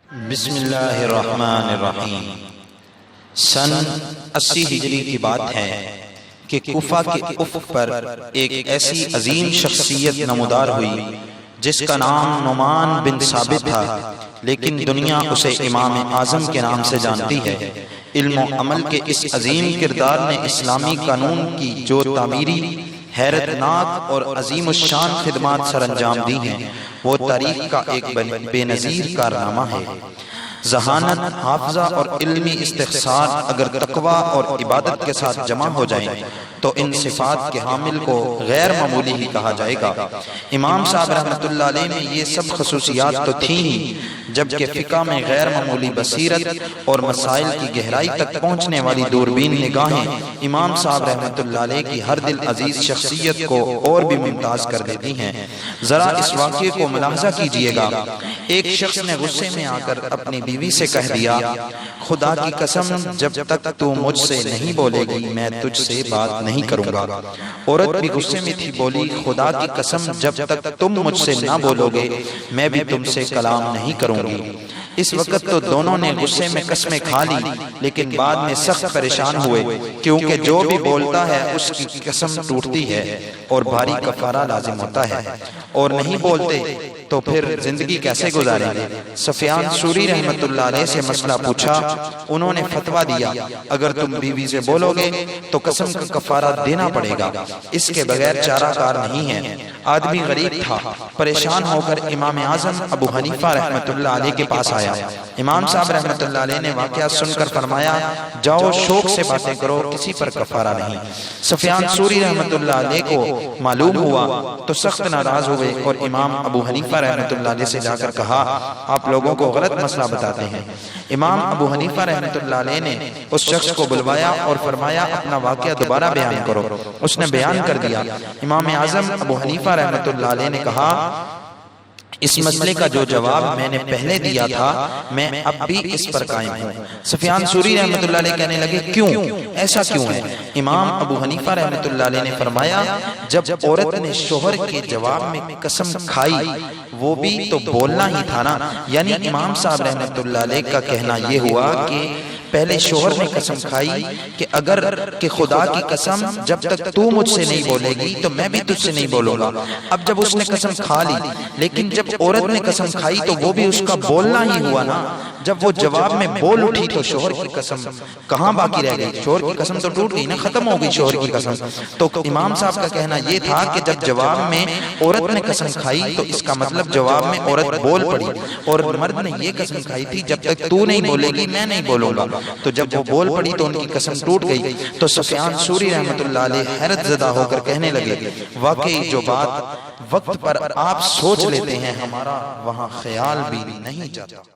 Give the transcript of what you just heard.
بسم اللہ الرحمن الرحیم۔ سن 80 ہجری کی بات ہے کہ کوفہ کے افق پر ایک ایسی عظیم شخصیت نمودار ہوئی جس کا نام نعمان بن ثابت تھا، لیکن دنیا اسے امام اعظم کے نام سے جانتی ہے۔ علم و عمل کے اس عظیم کردار نے اسلامی قانون کی جو تعمیری حیرت ناک اور عظیم الشان خدمات سر انجام دی ہیں، وہ تاریخ کا ایک بے نظیر کارنامہ ہے۔ ذہانت، حافظہ اور علمی استخسار اگر تقوی اور عبادت کے ساتھ جمع ہو جائیں تو ان صفات کے حامل کو غیر معمولی ہی کہا جائے گا۔ امام صاحب رحمۃ اللہ علیہ میں یہ سب خصوصیات تو تھیں ہی، جبکہ فقہ میں غیر معمولی بصیرت اور مسائل کی گہرائی تک پہنچنے والی دوربین نگاہیں امام صاحب رحمۃ اللہ علیہ کی ہر دل عزیز شخصیت کو اور بھی ممتاز کر دیتی ہیں۔ ذرا اس واقعے کو ملاحظہ کیجئے گا۔ ایک شخص نے غصے میں آ کر اپنی بیوی سے کہہ دیا، خدا کی قسم جب تک تو مجھ سے نہیں بولے گی میں تجھ سے بات نہیں کروں گا۔ عورت بھی غصے میں تھی، بولی، خدا کی قسم جب تک تم مجھ سے نہ بولو گے میں بھی تم سے کلام نہیں کروں گی۔ اس وقت تو دونوں نے غصے میں قسمیں کھا لی، لیکن بعد میں سخت پریشان ہوئے، کیونکہ جو بھی بولتا ہے اس کی قسم ٹوٹتی ہے اور بھاری کفارہ لازم ہوتا ہے، اور نہیں بولتے تو پھر زندگی کیسے گزاریں گے؟ سفیان ثوری رحمۃ اللہ علیہ سے مسئلہ پوچھا، انہوں نے فتویٰ دیا، اگر تم بیوی سے بولو گے تو قسم کا کفارہ دینا پڑے گا، اس کے بغیر چارہ کار نہیں ہے۔ آدمی غریب تھا، پریشان ہو کر امام اعظم ابو حنیفہ رحمۃ اللہ علیہ کے پاس آیا۔ امام صاحب رحمۃ اللہ علیہ نے واقعہ سن کر فرمایا، جاؤ شوق سے باتیں کرو، کسی پر کفارہ نہیں۔ سفیان ثوری رحمۃ اللہ علیہ کو معلوم ہوا تو سخت ناراض ہوئے اور امام ابو حنیفہ رحمۃ اللہ علیہ سے جا کر کہا، آپ لوگوں کو غلط مسئلہ بتاتے ہیں۔ امام ابو حنیفہ رحمۃ اللہ علیہ نے اس شخص کو بلوایا اور فرمایا، اپنا واقعہ دوبارہ بیان کرو۔ اس نے بیان کر دیا۔ امام اعظم ابو حنیفہ رحمۃ اللہ علیہ نے کہا، اس مسئلے کا جو جواب میں نے پہلے دیا تھا میں اب بھی اس پر قائم ہوں۔ سفیان ثوری رحمۃ اللہ علیہ کہنے لگے، کیوں؟ ایسا کیوں ہے؟ امام ابو حنیفہ رحمۃ اللہ علیہ نے فرمایا، جب عورت نے شوہر کے جواب میں قسم کھائی وہ بھی تو بولنا ہی تھا نا۔ یعنی امام صاحب رحمۃ اللہ علیہ کا کہنا یہ ہوا کہ پہلے شوہر نے قسم کھائی کہ اگر کہ خدا کی قسم جب تک تو مجھ سے نہیں بولے گی تو میں بھی تجھ سے نہیں بولوں گا۔ اب جب اس نے قسم کھا لی، لیکن جب عورت نے قسم کھائی تو وہ بھی اس کا بولنا ہی ہوا نا۔ جب وہ جواب میں بول اٹھی تو شوہر کی قسم کہاں باقی رہ گئی؟ شوہر کی قسم تو ٹوٹ گئی نا، ختم ہو گئی شوہر کی قسم۔ تو امام صاحب کا کہنا یہ تھا کہ جب جواب میں عورت نے قسم کھائی تو اس کا مطلب جواب میں عورت بول پڑی، اور مرد نے یہ قسم کھائی تھی جب تک تو نہیں بولے گی میں نہیں بولوں گا۔ تو جب وہ بول پڑی تو ان کی قسم ٹوٹ گئی۔ تو سفیان ثوری رحمۃ اللہ علیہ حیرت زدہ ہو کر کہنے لگے، واقعی جو بات وقت پر آپ سوچ لیتے ہیں ہمارا وہاں خیال بھی نہیں جاتا۔